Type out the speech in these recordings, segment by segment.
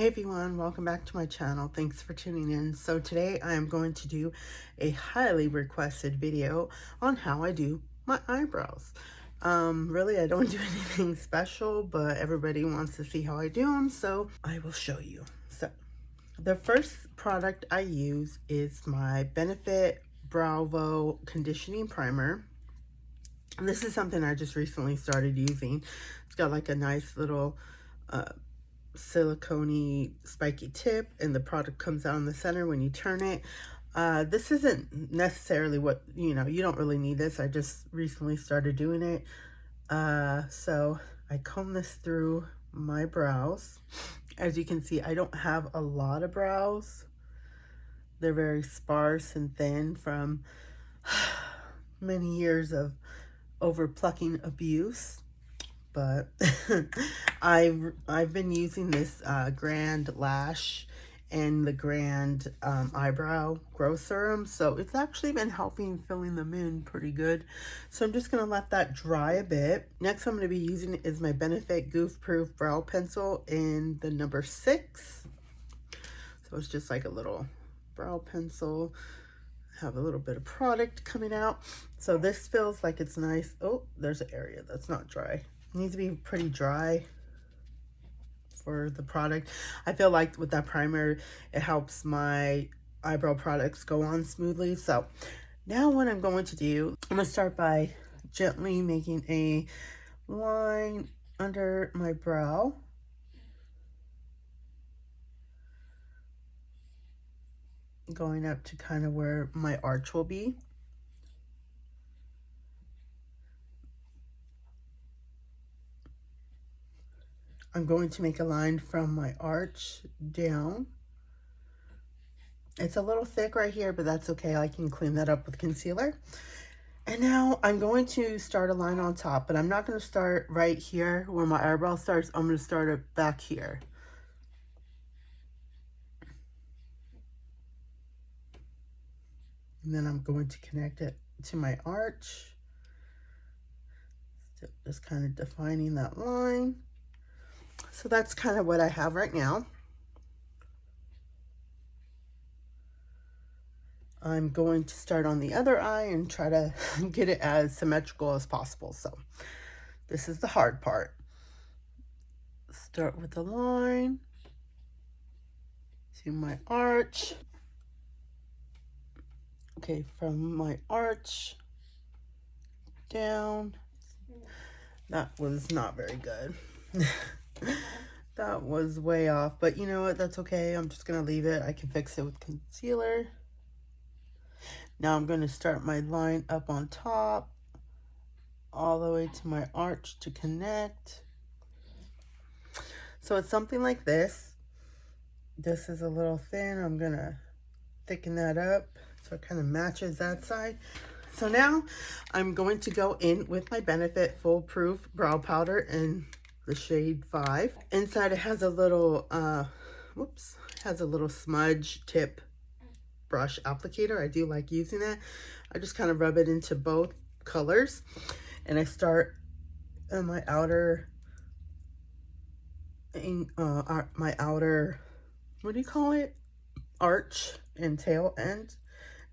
Hey everyone, welcome back to my channel. Thanks for tuning in. So today I am going to do a highly requested video on how I do my eyebrows. Really I don't do anything special, but everybody wants to see how I do them, so I will show you. So the first product I use is my Benefit BROWVO conditioning primer. And this is something I just recently started using. It's got like a nice little silicone spiky tip, and the product comes out in the center when you turn it. This isn't necessarily what, you don't really need this. I just recently started doing it. So I comb this through my brows. As you can see, I don't have a lot of brows. They're very sparse and thin from many years of over plucking abuse. But I've been using this Grand Lash and the Grand Eyebrow Growth Serum, so it's actually been helping filling them in pretty good. So I'm just gonna let that dry a bit. Next I'm gonna be using is my Benefit Goof Proof Brow Pencil in the number 6. So it's just like a little brow pencil. Have a little bit of product coming out. So this feels like it's nice. Oh, there's an area that's not dry. It needs to be pretty dry for the product. I feel like with that primer, it helps my eyebrow products go on smoothly. So now what I'm going to do, I'm going to start by gently making a line under my brow. Going up to kind of where my arch will be. I'm going to make a line from my arch down. It's a little thick right here, but that's okay. I can clean that up with concealer. And now I'm going to start a line on top, but I'm not going to start right here where my eyebrow starts. I'm going to start it back here. And then I'm going to connect it to my arch. Still just kind of defining that line. So that's kind of what I have right now. I'm going to start on the other eye and try to get it as symmetrical as possible. So this is the hard part. Start with the line to my arch. Okay, from my arch down. That was not very good. That was way off, but you know what? That's okay. I'm just gonna leave it. I can fix it with concealer. Now I'm going to start my line up on top, all the way to my arch to connect. So it's something like this. This is a little thin. I'm going to thicken that up so it kind of matches that side. So now I'm going to go in with my Benefit Foolproof Brow Powder in the shade 5. Inside it has a little, has a little smudge tip brush applicator. I do like using that. I just kind of rub it into both colors, and I start on my outer, what do you call it? Arch and tail end.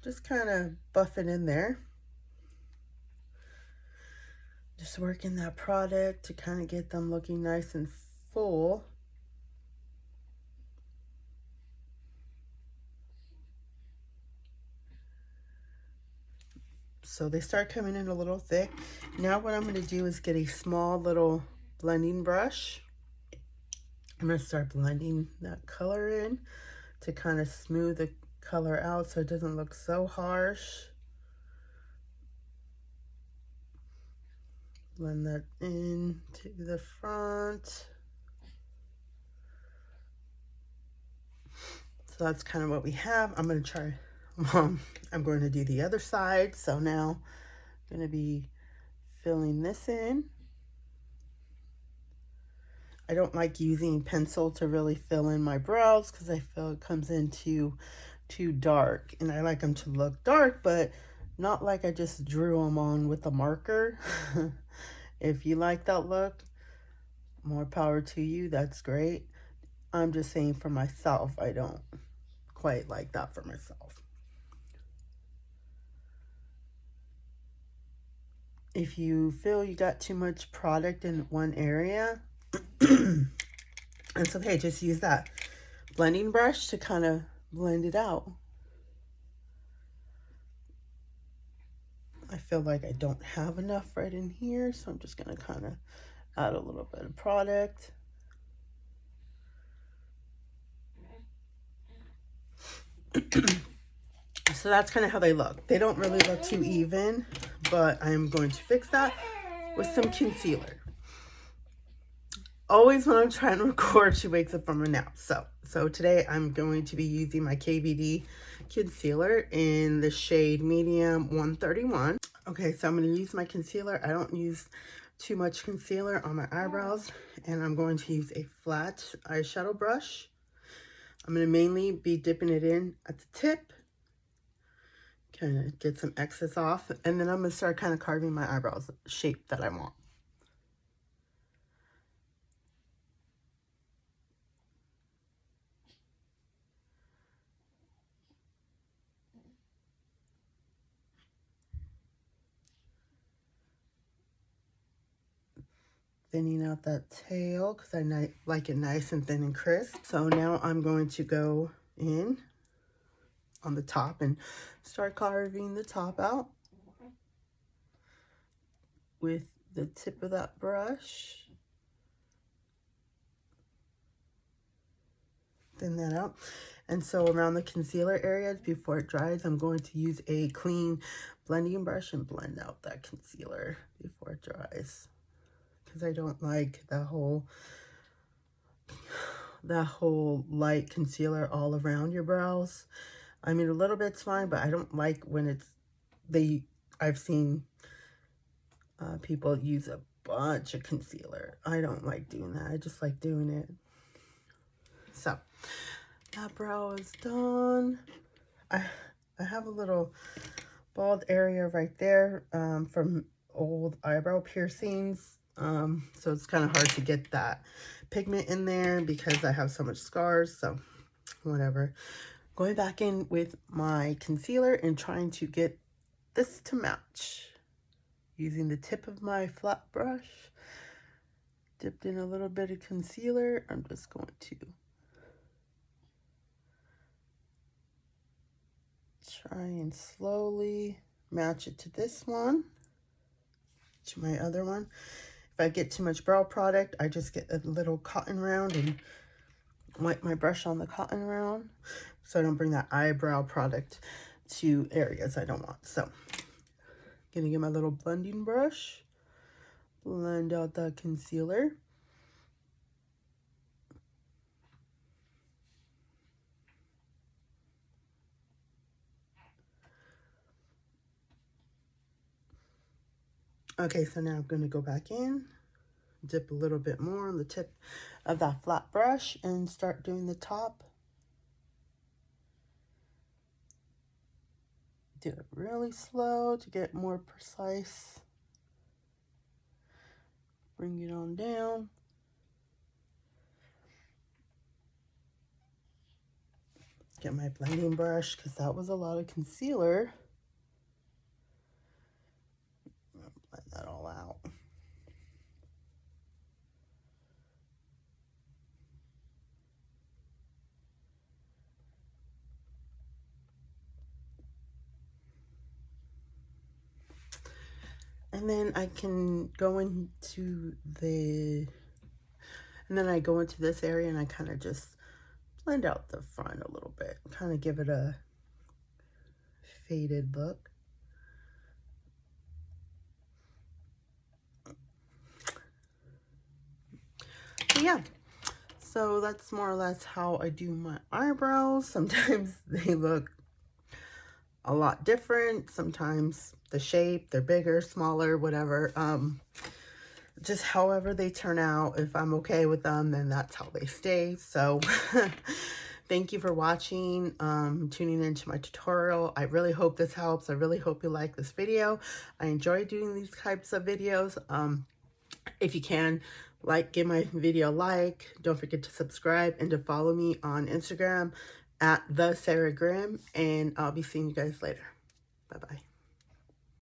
Just kind of buff it in there. Just working that product to kind of get them looking nice and full. So they start coming in a little thick. Now what I'm going to do is get a small little blending brush. I'm going to start blending that color in to kind of smooth the color out so it doesn't look so harsh. Blend that in to the front. So that's kind of what we have. I'm going to try, I'm going to do the other side. So now I'm going to be filling this in. I don't like using pencil to really fill in my brows because I feel it comes in too dark. And I like them to look dark, but not like I just drew them on with a marker. If you like that look, more power to you. That's great. I'm just saying for myself, I don't quite like that for myself. If you feel you got too much product in one area, it's okay. Just use that blending brush to kind of blend it out. I feel like I don't have enough right in here, so I'm just going to kind of add a little bit of product. So that's kind of how they look. They don't really look too even, but I'm going to fix that with some concealer. Always when I'm trying to record, she wakes up from a nap. So today I'm going to be using my KVD concealer in the shade medium 131. Okay, so I'm going to use my concealer. I don't use too much concealer on my eyebrows, and I'm going to use a flat eyeshadow brush. I'm going to mainly be dipping it in at the tip, kind of get some excess off, and then I'm going to start kind of carving my eyebrows shape that I want. Thinning out that tail because I like it nice and thin and crisp. So now I'm going to go in on the top and start carving the top out with the tip of that brush. Thin that out. And so around the concealer areas before it dries, I'm going to use a clean blending brush and blend out that concealer before it dries. Because I don't like that whole light concealer all around your brows. I mean, a little bit's fine, but I don't like when I've seen people use a bunch of concealer. I don't like doing that. I just like doing it. So that brow is done. I have a little bald area right there from old eyebrow piercings. So it's kind of hard to get that pigment in there because I have so much scars. So whatever. Going back in with my concealer and trying to get this to match. Using the tip of my flat brush. Dipped in a little bit of concealer. I'm just going to try and slowly match it to this one. To my other one. If I get too much brow product, I just get a little cotton round and wipe my brush on the cotton round so I don't bring that eyebrow product to areas I don't want. So, gonna get my little blending brush, blend out that concealer. Okay, so now I'm gonna go back in, dip a little bit more on the tip of that flat brush and start doing the top. Do it really slow to get more precise. Bring it on down. Get my blending brush because that was a lot of concealer. Blend that all out. And then I can go into I go into this area and I kind of just blend out the front a little bit. Kind of give it a faded look. So yeah, so that's more or less how I do my eyebrows. Sometimes they look a lot different. Sometimes the shape, they're bigger, smaller, whatever. Just however they turn out. If I'm okay with them, then that's how they stay. So thank you for watching, tuning into my tutorial. I really hope this helps. I really hope you like this video. I enjoy doing these types of videos. If you can, give my video a like. Don't forget to subscribe and to follow me on Instagram at the Sarah Grimm. And I'll be seeing you guys later. Bye-bye.